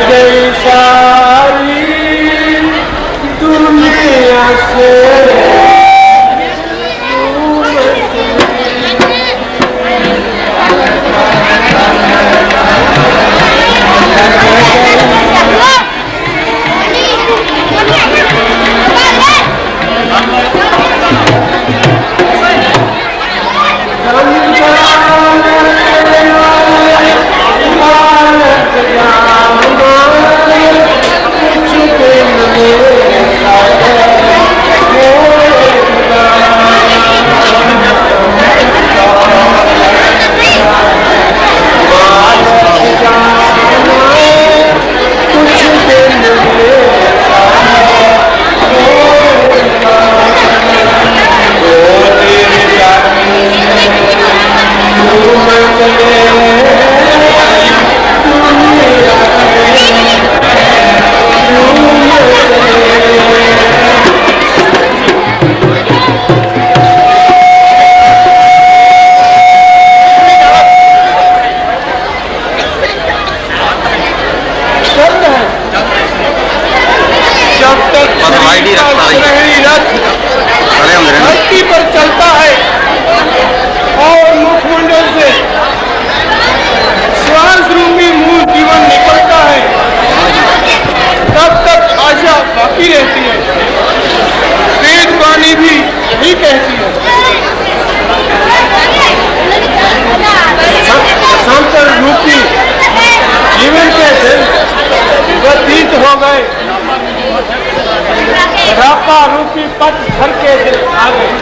गई सारी दुनिया से धरती पर चलता है और मुखमंडल से श्वास रूपी मूल जीवन निकलता है, तब तक आशा बाकी रहती है। वेद वाणी भी यही कहती है। संतर रूपी जीवन के दिन व्यतीत हो गए, रापा रूपी पथ भर के दिल आ गए।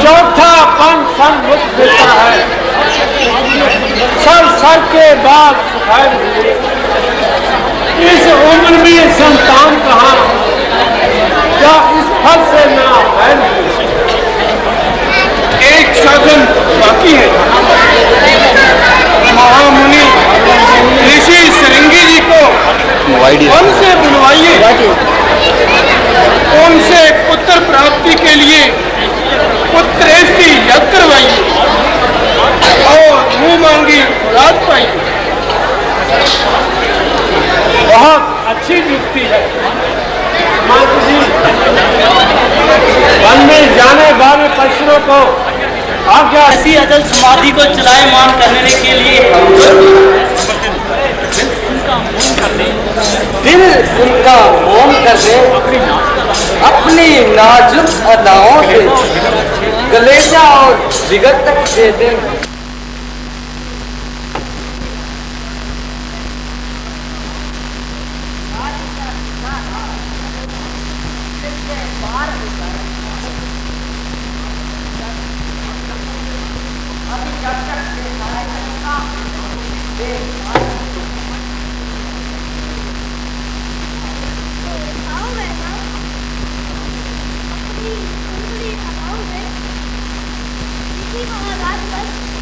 चौथा पन सन्मुख देता है, सर के बाद सुखाए। इस उम्र में संतान कहाँ, क्या इस फल से ना है। एक साधन बाकी है। महामुनि ऋषि श्रृंगी जी को उनसे बुलवाइए, उनसे पुत्र प्राप्ति के लिए पुत्रेष्टि यज्ञ करवाइए और मुंह मांगी मुराद पाइए। बहुत अच्छी युक्ति है। माता जी वन में जाने वाले पशुओं को आज्ञा ऐसी अचल समाधि को चलायमान करने के लिए दिल उनका मौन कर दे, अपनी नाजुक अदाओं से गलेजा और जिगर तक दे दे। महाराज बस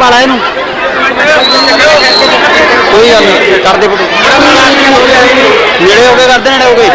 ਪਾ ਲਾ ਇਹਨੂੰ ਕੋਈ ਗੱਲ ਨਹੀਂ ਕਰਦੇ ਫੋਟੋ ਨੇੜੇ ਹੋ ਕੇ ਕਰਦੇ ਨੇੜੇ ਹੋ ਗਏ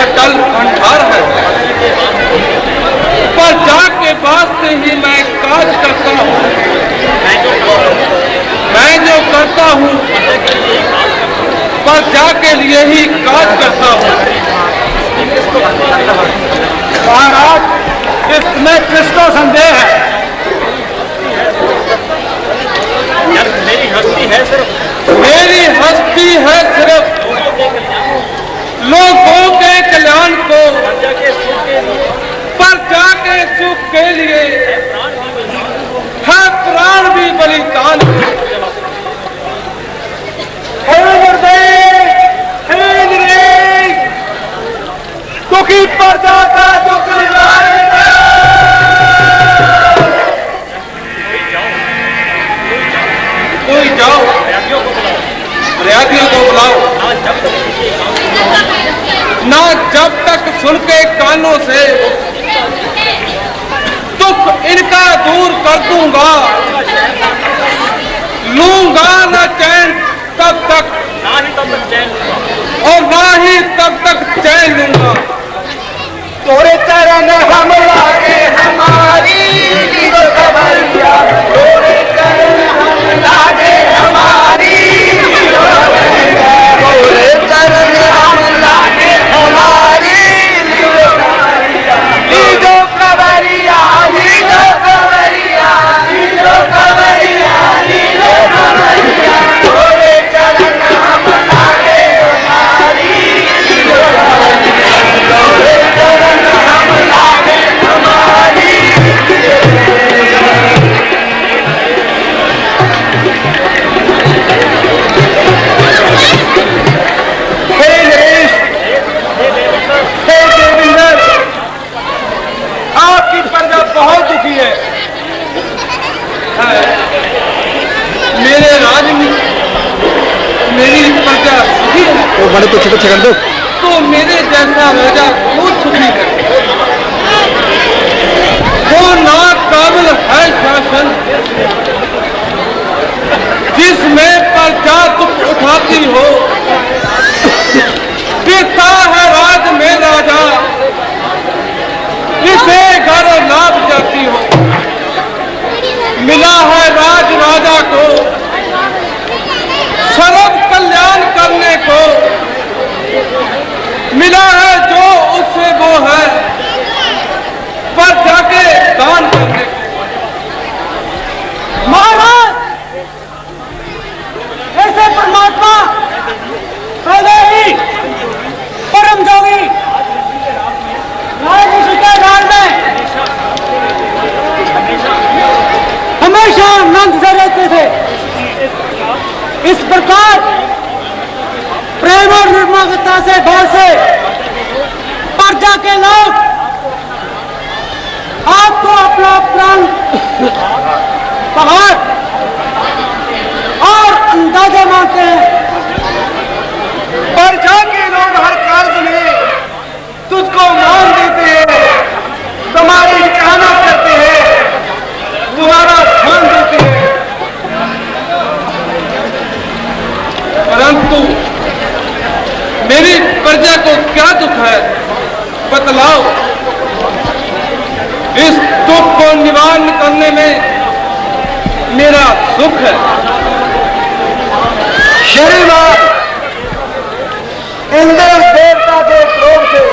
अटल भंडार है। प्रजा के वास्ते ही मैं काज करता हूँ, मैं जो करता हूँ प्रजा के लिए ही काज करता हूँ। महाराज, इसमें किसको संदेह है? मेरी हस्ती है सिर्फ लोगों के कल्याण को, प्रजा के सुख के लिए है प्राण भी बलिदान। दुखी प्रजा का दुख कोई जाओ, प्रयागियों को बुलाओ ना, जब तक सुन के कानों से दुख इनका दूर कर दूंगा, लूंगा न चैन तब तक, और ना ही तब तक चैन लूंगा। तोरे चरण हम लागे हमारी खबरिया, तोरे चरण हम लागे हमारी खबरिया, तोरे चरण हम लागे हमारी खबरिया, लीजो खबरिया, लीजो खबरिया, लीजो खबरिया, लीजो खबरिया, तोरे चरण हम लागे हमारी खबरिया, तोरे चरण हम लागे हमारी। आपकी प्रजा बहुत दुखी है। मेरे राज में मेरी प्रजा सुखी है तो बड़े पीछे कर दो, तो मेरे जैसा राजा बहुत सुखी है। वो ना काबिल है शासन जिसमें प्रजा दुख उठाती हो, पिता है राज में राजा इसे घर लाभ जाती हो। मिला है राज राजा को सर्व कल्याण करने को, मिला है जो उससे वो है पर जाके दान करने को। महाराज, ऐसे परमात्मा पहले ही परम जोगी राज ऋषि के राज में हमेशा आनंद से रहते थे। इस प्रकार प्रेम और निर्ममता से भाव से प्रजा के लोग आपको अपना प्राण पहाड़ और अंदाजा मानते हैं। प्रजा के लोग हर कार्य में तुझको मान देते हैं, तुम्हारी कहना करते हैं, तुम्हारा ध्यान देते हैं, परंतु मेरी प्रजा को क्या दुख है बतलाओ। इस दुख को निवारण करने में मेरा सुख है। श्रीमान, इंद्र देवता के क्रोध से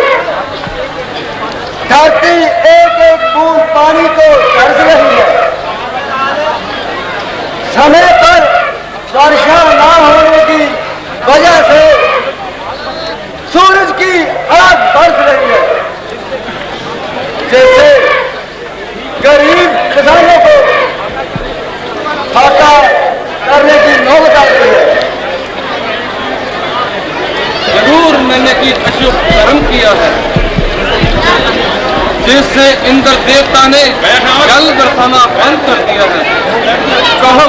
धरती एक एक बूंद पानी को तरस रही है। समय पर वर्षा न होने की वजह से सूरज की आग बरस रही है, जैसे गरीब किसानों को फाका करने की नौबत आ गई है। जरूर मैंने की अशुभ कर्म किया है, जिससे इंद्र देवता ने जल बरसाना बंद कर दिया है। कहो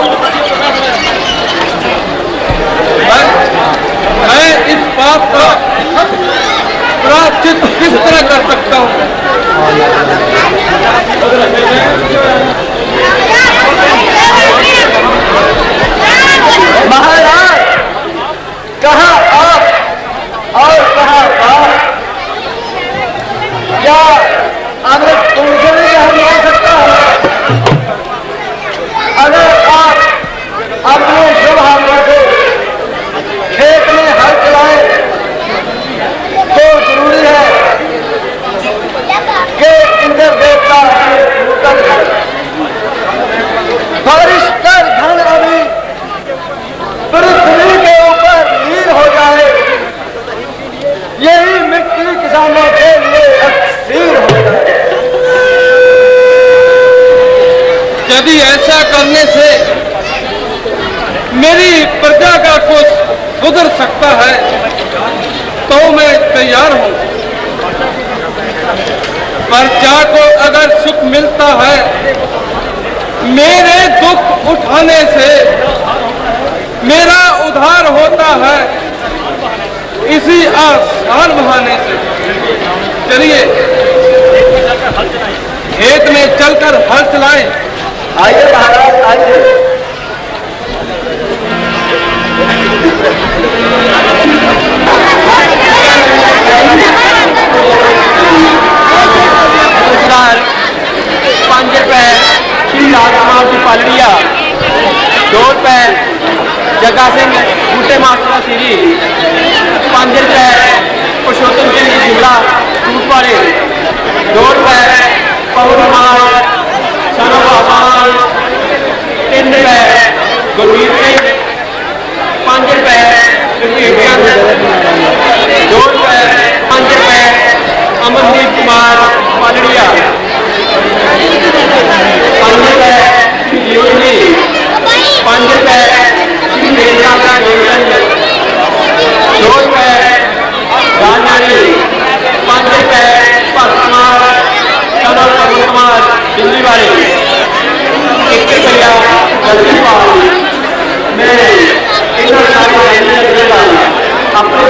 मैं इस पाप का प्रायश्चित किस तरह कर सकता हूँ? महाराज, कहाँ आप और कहाँ आप, क्या अगर तुमसे भी हम हो सकता है? अगर आप अपने शुभ हाथों से खेत में हल चलाएं तो जरूरी है कि इंद्र देवता बारिश का धन अभी पृथ्वी के ऊपर हीर हो जाए, यही मिट्टी किसानों के लिए अक्सीर हो जाए। यदि ऐसा करने से मेरी प्रजा का कुछ सुधर सकता है तो मैं तैयार हूं। प्रजा को अगर सुख मिलता है मेरे दुख उठाने से, मेरा उद्धार होता है इसी आसान बहाने से। चलिए खेत में चलकर हल चलाएं। आइए महाराज आइए। ₹5 श्री राजकुमार की पालड़िया, ₹2 जग्गा सिंह बूटे मास्टर सीरी, ₹5 पुरुषोत्तम सिंह जी शिमला सूट वाले, ₹2 पौर्णमाल सनो बाबाल, ₹3 गुरमीत सिंह, ₹5 ₹5 अमनदीप कुमार पालड़िया, ₹5 जीवनी, ₹5 ₹2 राजनारी, ₹5 भरत कुमार सनो पवन कुमार दिल्ली वाले, ₹1 गलती पाल। मैं इतना सारे अपने नाम बहुत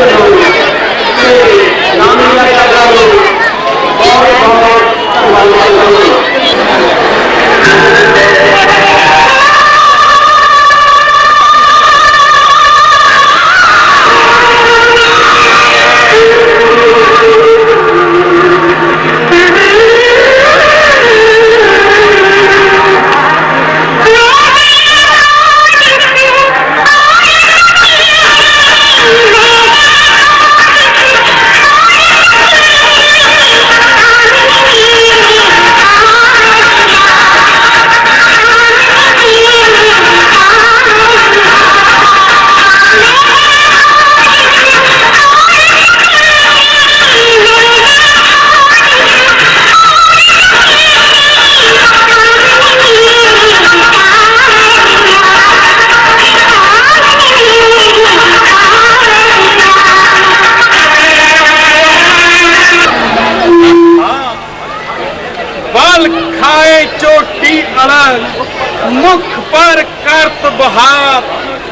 मुख पर करत बहार,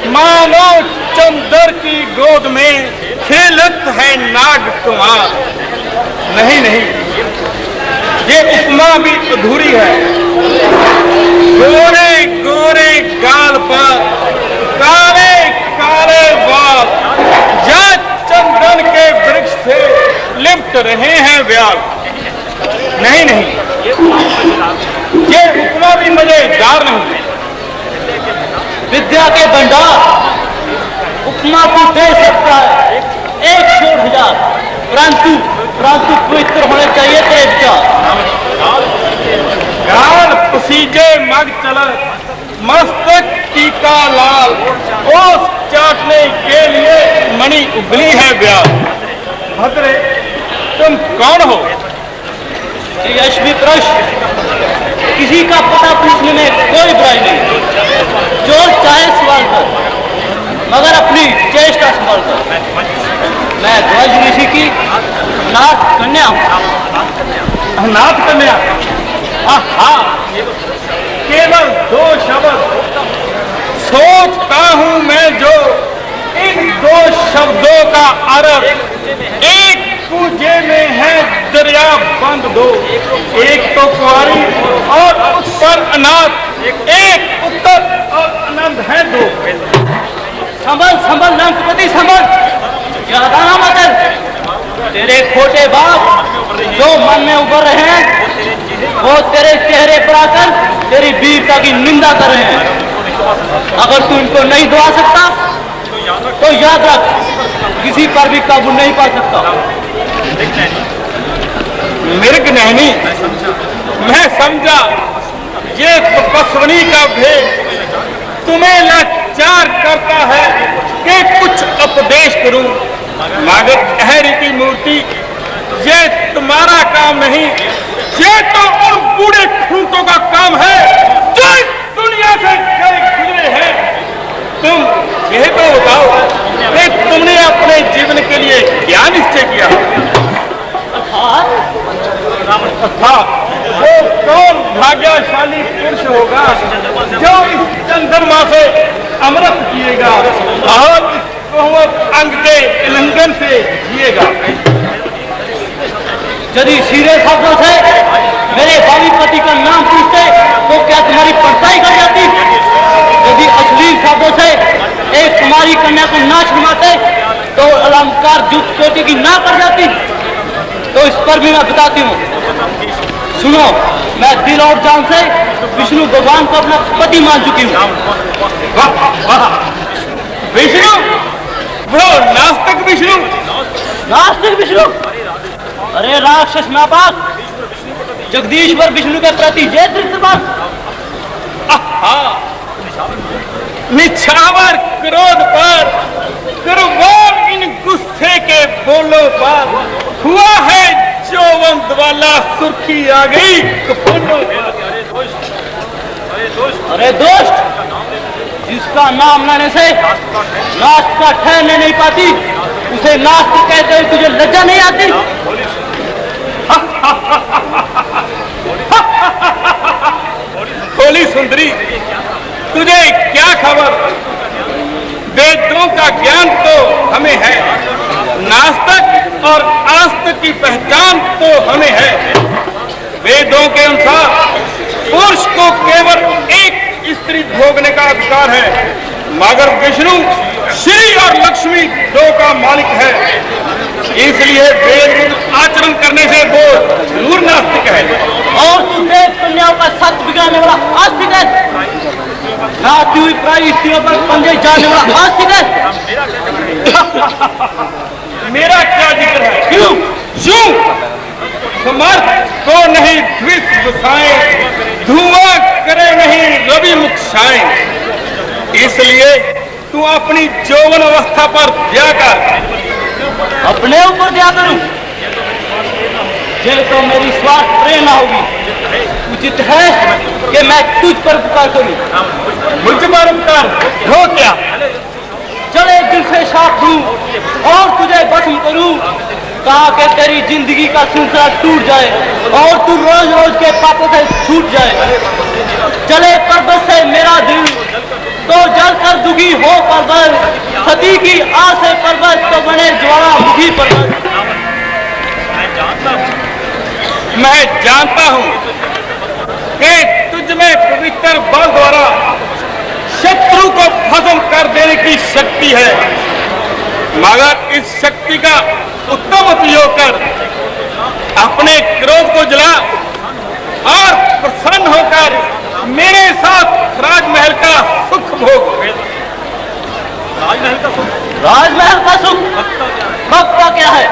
मानो चंदर की गोद में खेलत है नाग कुमार। नहीं नहीं, ये उपमा भी अधूरी है। गोरे गोरे गाल पर काले काले बाल, या चंदन के वृक्ष से लिपट रहे हैं व्याल। नहीं नहीं, ये उपमा भी मजेदार नहीं। विद्या के भंडार उपमा को दे सकता है 1,000, परंतु पवित्र होने चाहिए तेरे विचार। गाल पसीजे मग चला, मस्तक टीका लाल, ओस चाटने के लिए मणि उगली है ब्याह। भद्रे, तुम कौन हो? यशवी प्रश्न, किसी का पता पूछने में कोई बुराई नहीं। जो चाहे सवाल कर, मगर अपनी चेष्टा संभाल कर। मैं ध्वज ऋषि की नाथ कन्या हूँ। नाथ कन्या? आहा, केवल 2 शब्द सोचता हूँ मैं, जो इन 2 शब्दों का अर्थ एक पूजे में है दरिया बंद 2। एक तो कुआरी और उस पर अनाथ, एक उत्तर और आनंद है 2। संभल संभल नंदपति संभल, ज्यादा मत कर। तेरे खोटे बाप जो मन में उभर रहे हैं वो तेरे चेहरे पर आकर तेरी वीरता की निंदा कर रहे हैं। अगर तू इनको नहीं दुआ सकता तो याद रख, किसी पर भी काबू नहीं पा सकता। मृग नहीं, मैं समझा ये तपस्वनी का भेद तुम्हें लाचार करता है कि कुछ उपदेश करूं, मगर ठहरी की मूर्ति ये तुम्हारा काम नहीं, ये तो उन बूढ़े खूंटों का काम है जो इस दुनिया से गए गुजरे हैं। तुम यह तो बताओ कि तुमने अपने जीवन के लिए क्या निश्चय किया? हाँ, वो कौन भाग्यशाली पुरुष होगा जो इस चंद्रमा से अमृत पिएगा और इस कोहवत अंग के उल्लंघन से जिएगा? यदि सीधे शब्दों से मेरे भावी पति का नाम पूछते तो क्या तुम्हारी परछाई कर जाती? यदि अश्लील शब्दों से एक कुमारी कन्या को नाच घुमाते तो अलंकार युक्त कोटि की ना कर जाती? तो इस पर भी मैं बताती हूँ। सुनो, मैं दिल और जान से विष्णु भगवान को अपना पति मान चुकी हूँ। विष्णु? वो नास्तिक विष्णु? नास्तिक विष्णु? अरे राक्षस नापाक, जगदीश्वर विष्णु के प्रति ये दृष्टिपात। निछावर क्रोध पर, कुर्बान इन गुस्से के बोलों पर, हुआ है जौवंत वाला सुर्खी आ गई कफनों पर। अरे दोस्त, जिसका नाम लेने से नास्तिक ठहरने नहीं पाती उसे नास्तिक कहते हुए तुझे लज्जा नहीं आती? भोली सुंदरी, तुझे क्या खबर? वेदों का ज्ञान तो हमें है, नास्तिक और आस्तिक की पहचान तो हमें है। वेदों के अनुसार पुरुष को केवल एक स्त्री भोगने का अधिकार है, मगर विष्णु श्री और लक्ष्मी दो का मालिक है, इसलिए वेद आचरण करने से वो जरूर नास्तिक है। और तू देव कन्याओं का सत बिगाड़ने वाला आस्तिक है, नाती हुई प्राय स्त्रियों पर पंजे जाने वाला आस्तिक है। मेरा क्या जिक्र है? क्यों क्यों समर्थ को नहीं द्विष बसाएं, धुआं करे नहीं रवि मुक्षाएं, इसलिए तू अपनी यौवन अवस्था पर दया कर। अपने ऊपर दया करूं? ये तो मेरी स्वार्थ प्रेरणा होगी। उचित है कि मैं तुझ पर उपकार करूं। मुझ पर उपकार हो क्या? चले दिल से साथ दूं और तुझे भस्म करूं, कहा कि तेरी जिंदगी का सिलसिला टूट जाए और तू रोज रोज के पापों से छूट जाए। चले पर्वत से मेरा दिल तो जल कर दुखी हो पर्वत, सती की आस से पर्वत तो बने ज्वालामुखी पर्वत। मैं जानता हूं कि तुझ में पवित्र बल द्वारा शत्रु को भस्म कर देने की शक्ति है, मगर इस शक्ति का उत्तम उपयोग कर अपने क्रोध को जला और प्रसन्न होकर मेरे साथ राजमहल का सुख भोग। राजमहल का सुख भक्त का क्या है?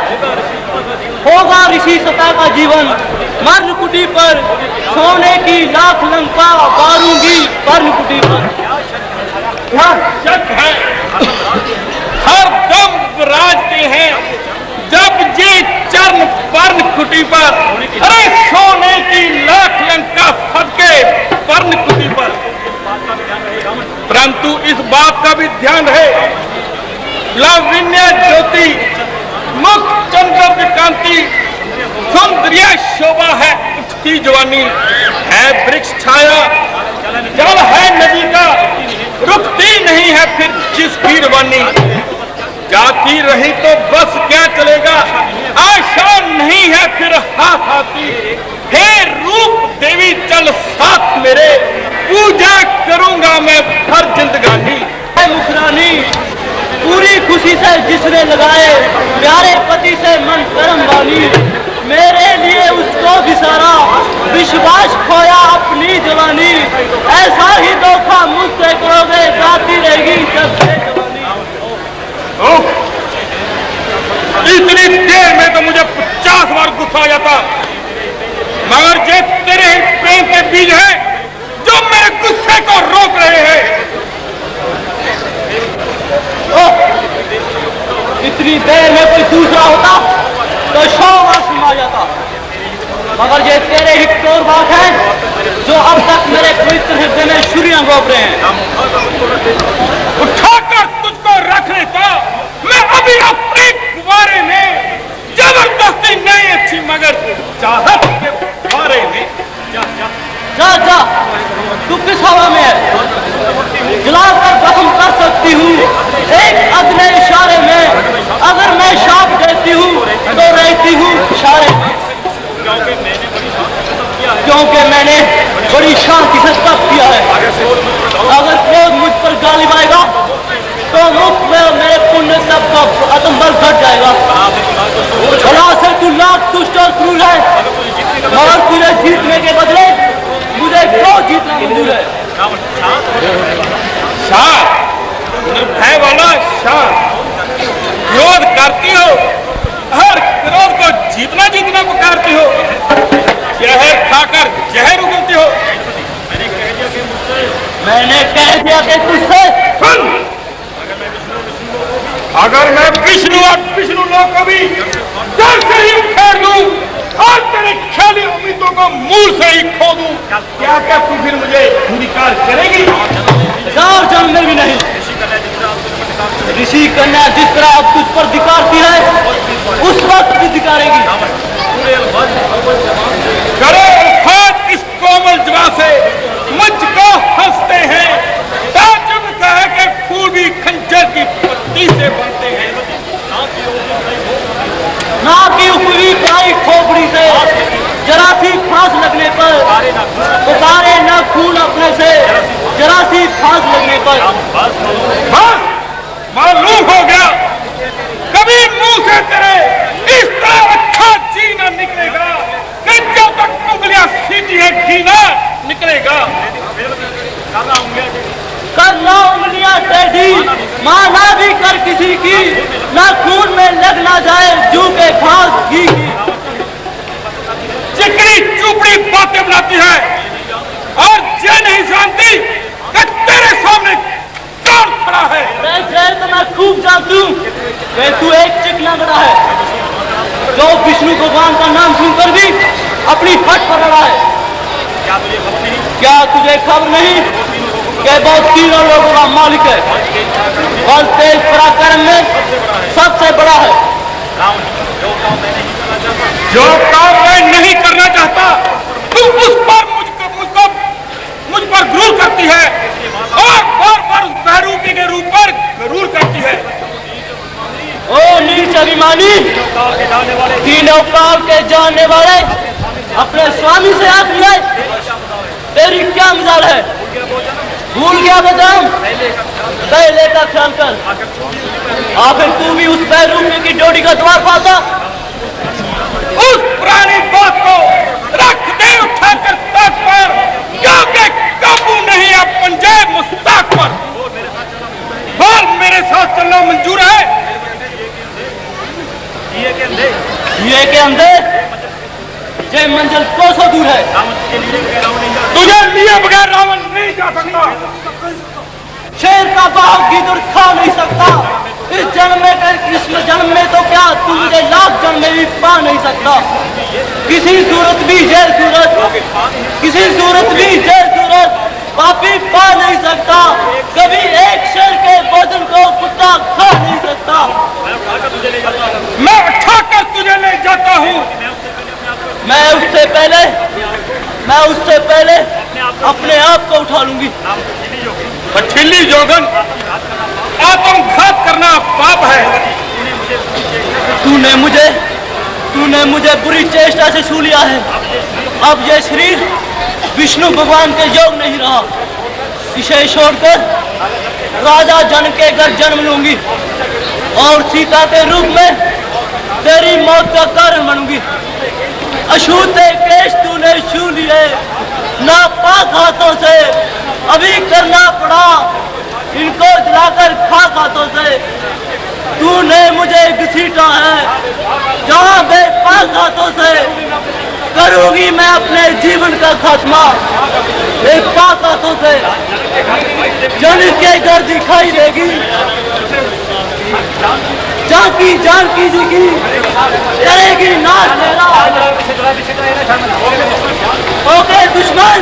होगा ऋषि सता का जीवन मर्ण कुटी पर, सोने की लाख लंका बारूंगी पर्ण कुटी पर। क्या शक है? हर दम राजते हैं जब ये चरण पर्ण कुटी पर, अरे सोने की लाख लंका सबके पर्ण कुटी पर। परंतु इस बात का भी ध्यान रहे, लावण्य ज्योति मुख चंद्र कांति सौंदर्य शोभा है उठती जवानी, है वृक्ष छाया जल है नदी का, रुकती नहीं है फिर जिसकी रवानी। जाती रही तो बस क्या चलेगा, आशा नहीं है फिर हाथ आती। हे रूप देवी चल साथ मेरे, पूजा करूंगा मैं हर जिंदगानी। मुखरानी पूरी खुशी से जिसने लगाए, प्यारे पति से मन कर्म वाली, मेरे लिए विश्वास खोया अपनी जवानी, ऐसा ही धोखा मुझसे करोगे, गाती रहेगी सबसे जवानी। इतनी देर में तो मुझे 50 बार गुस्सा आ जाता, मगर ये तेरे ही प्रेम के बीज है जो मेरे गुस्से को रोक रहे हैं। इतनी देर में कोई दूसरा होता तो 100 वर्ष में आ जाता, मगर ये तेरे ही चोर बात है जो अब तक मेरे पवित्र हृदय में छुरियां घोंप रहे हैं। उठाकर तुझको रख लेता मैं अभी अपने गुब्बारे में, जबरदस्ती नहीं अच्छी मगर चाहत के गुब्बारे में। जा जा, तू किस हवा में है? जलाकर जख्म कर सकती हूँ एक अदने इशारे में, अगर मैं शाप देती हूँ तो रहती हूँ इशारे में, क्योंकि मैंने बड़ी शांति से तप किया है। अगर क्रोध मुझ पर गालिब आएगा तो मुख में मेरे पुण्य तप का अतंबल घट जाएगा। भला से तू लाख दुष्ट और क्रूर है, मगर तुझे जीतने के बदले मुझे क्यों जीतना मंजूर है? निर्भय वाला शांत, क्रोध करती हो और क्रोध को जीतना जीतना पुकारती हो, जहर खाकर जहर उगलती हो। मैंने कह दिया कि तुझसे सुन, अगर मैं विष्णु और विष्णु लोक को भी जड़ से ही उखेड़ दूं और तेरे ख्याली उम्मीदों को मूल से ही खो दूं, क्या क्या तू फिर मुझे स्वीकार करेगी? 1000 जन्म में भी नहीं। ऋषि कन्या जिस तरह अब तुझ पर धिकारती है उस वक्त भी धिकारेगी। करे उफात इस कोमल जवा से मुझको हंसते हैं, ताजुब का है कि फूल भी खंजर की पत्ती से बनते हैं। ना की ऊपरी काई खोपड़ी से जरा सी फांस लगने पर उतारे न खून अपने से, जरा सी फांस लगने पर। बस मालूम हो गया, कभी मुंह से तेरे इस तरह अच्छा जी न निकलेगा कि जब तक उंगलियां सीधी है घी न निकलेगा। करना उंगलियां टेढ़ी माना भी कर किसी की, ना खून में लग ना जाए जू के घास घी की। चिकनी चुपड़ी बातें बनाती है और ये नहीं जानती कि तेरे सामने कौन खड़ा है। तो मैं खूब जानती हूँ कि तू एक चिकना बड़ा है जो विष्णु भगवान का नाम सुनकर भी अपनी हट पर लड़ा है। क्या तुझे खबर नहीं कि बहुत तीनों लोगों का मालिक है और तेज पराक्रम में सबसे बड़ा है। जो काम मैं नहीं करना चाहता तू उस पर मुझ पर गुरूर करती है और बार बार उस बहरूपी के रूप पर गुरूर करती है। ओ नीच अभिमानी, तीनों काल के जानने वाले, अपने स्वामी से हाथ मिलाए, तेरी क्या मजाल है? भूल गया बदाम, पहले का ख्याल कर। आखिर तू भी उस बहरूपी की डोरी का द्वार पाता। उस पुरानी बात को रख दे उठाकर ताक पर, क्योंकि काबू नहीं है पंजे मुस्ताक पर। बोल, मेरे साथ चलना मंजूर है? ये के अंदर ये मंजिल 200 दूर है। तुझे लिए बगैर रावण नहीं जा सकता। शेर का बाप गिदड़ खा नहीं सकता। इस जन्म में इस जन्म में तो क्या तू मुझे लाख जन्म में भी पा नहीं सकता। किसी सूरत भी जय सूरत, किसी सूरत भी जय सूरत पापी पा नहीं सकता। कभी एक शेर के भोजन को कुत्ता खा नहीं सकता। मैं उठाकर तुझे ले जाता हूँ। मैं उससे पहले अपने आप को उठा लूंगी। पठिली जोगन, आत्मघात करना पाप है। तूने मुझे बुरी चेष्टा से छू लिया है। अब यह शरीर विष्णु भगवान के योग नहीं रहा। इसे छोड़कर राजा जनक के घर जन्म लूंगी और सीता के रूप में तेरी मौत का कारण बनूंगी। अछूते केश तूने छू लिए नापाक हाथों से, अभी करना पड़ा इनको जलाकर खाक हाथों से। तूने मुझे घसीटा है जहां बेपाक हाथों से, करूंगी मैं अपने जीवन का खात्मा बेपाक हाथों से। जन के घर दिखाई देगी जाकी जान की जिगी करेगी नाश मेरा। ओके दुश्मन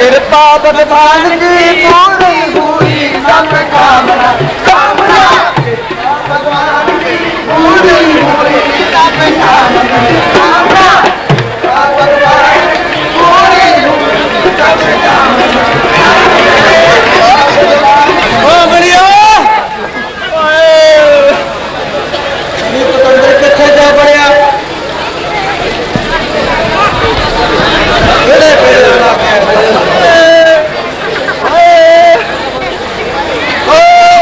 कृपा भगवान की पूरी हुई सब कामना कामना भगवान की पूरी हुई सब कामना कामना भगवान की पूरी हुई सब कामना। ओ बढ़िया ये तो अंदर किथे जा बढ़िया Oh!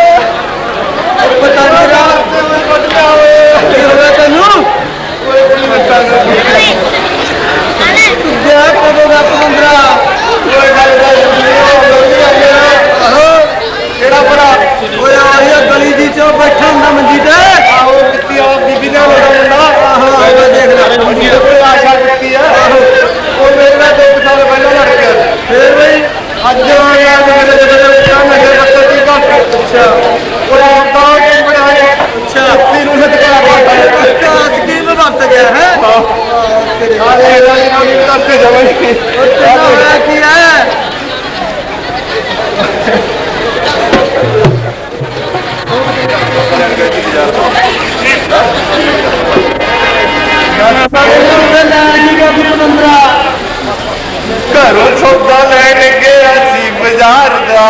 घरों सौदा लैन गया सी बाजार दा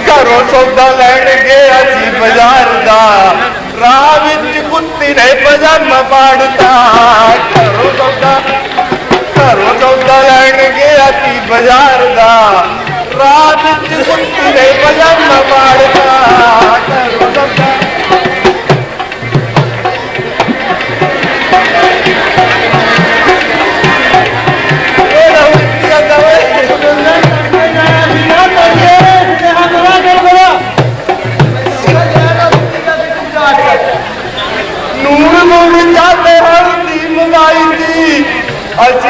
घरों सौदा लैन गया सी बाजार दा राह विच कुत्ती ने पजामा पाड़ता घरों सौदा लैन गया सी बाजार दा राह विच कुत्ती ने पजामा पाड़ता घरों सौदा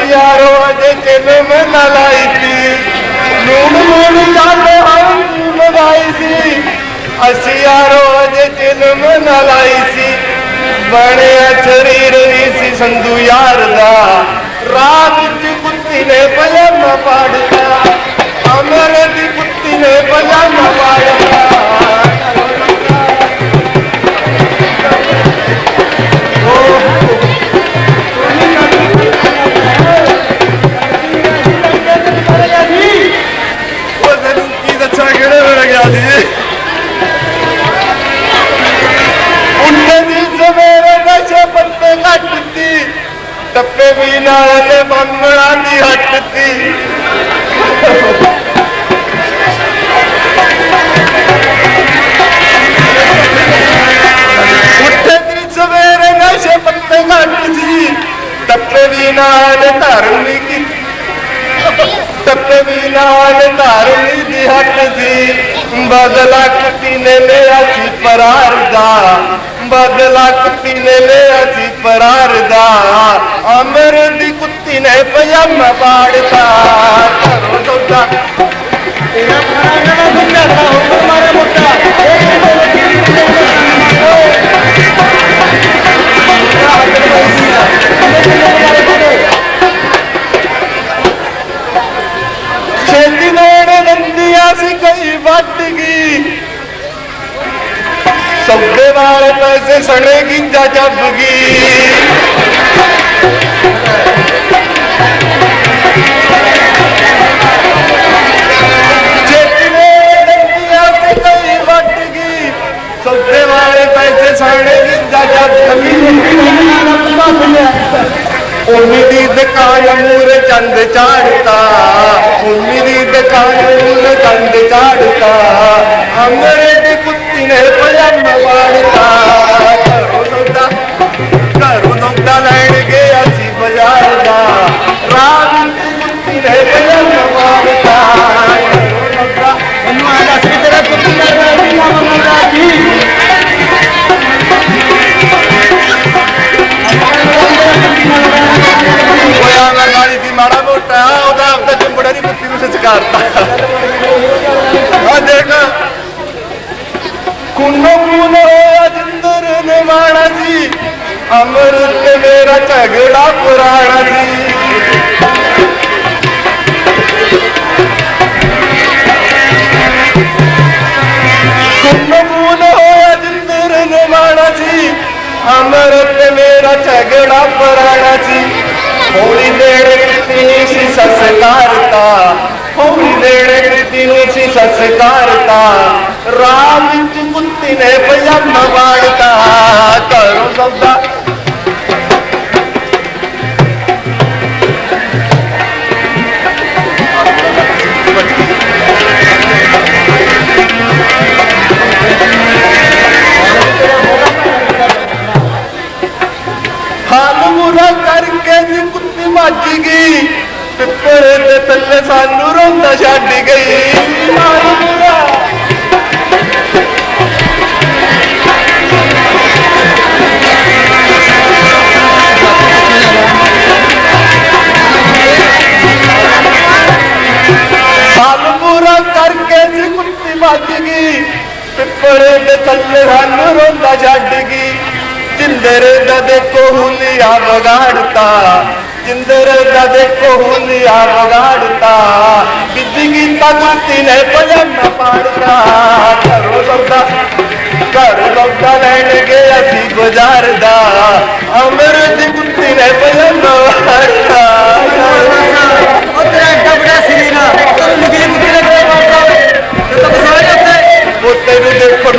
यारो अजे चिन्ह में न लाई थी नून नून चाले हल्दी मंगाई सी असी यारो अजे चिन्ह में न लाई सी बने शरीर नहीं सी संधू यार दा रात की कुत्ती ने पजामा पाड़ता अमर की कुत्ती ने पजामा पाड़ता टप्पे भी नाल बंगड़ा की हटती उठे दी सवेरे नशे पत्ते घट सी टप्पे भी नाल धरनी की टप्पे भी नाल धरनी की हट सी बदला कुत्ती ने लिया सी परार दा बदला कुत्ती ने लिया सी परार दा अमर दी कुत्ती ने पजामा पाड़ता घरों सौदा छेती देने दंदिया सी कई वट गई सौदे वाले पैसे सड़ेगी जबगी सौदे वाले पैसे सड़ेगी जबगी उन्नी दी दुकान मूर चंद चाड़ता उन्नी दी दुकान मूर चंद चाड़ता अमरे दी कुत्ती ने पजामा पाड़ता घरों सौदा लैन गया सी बाजार दा रात की कुत्ती ने पजामा पाड़ता तेरा कुत्ती माड़ा मोटा आपका चुंबड़ा नहीं कुत्ती में संस्कारता देख कुनो कुनो जिंदर ने माना जी अमृत मेरा झगड़ा पुराना जी कुनो कुनो जिंदर ने माना जी अमृत मेरा झगड़ा पुराना जी होली देने कितनी सी संस्कारता होली देने कितनी सी संस्कारता राम कुत्ती ने पजामा पाड़ता घरों सौदा हाल बुरा करके जी कुत्ती मज गई पिपड़ दे थल्ले सानू रोंदा छड्ड गई हाल बुरा हाल बुरा करके जी कुत्ती मज गई पिपड़ दे थल्ले सानू रोंदा छड्ड गई जिंदर दा देखो हुलिया बगाड़ता जिंदर दा देखो हुलिया बगाड़ता बिजली तकती ने पजामा पाड़ता घरों सौदा लैन गया सी बाजार दा अमर दी कुत्ती ने पजामा पाड़ता तेन देखो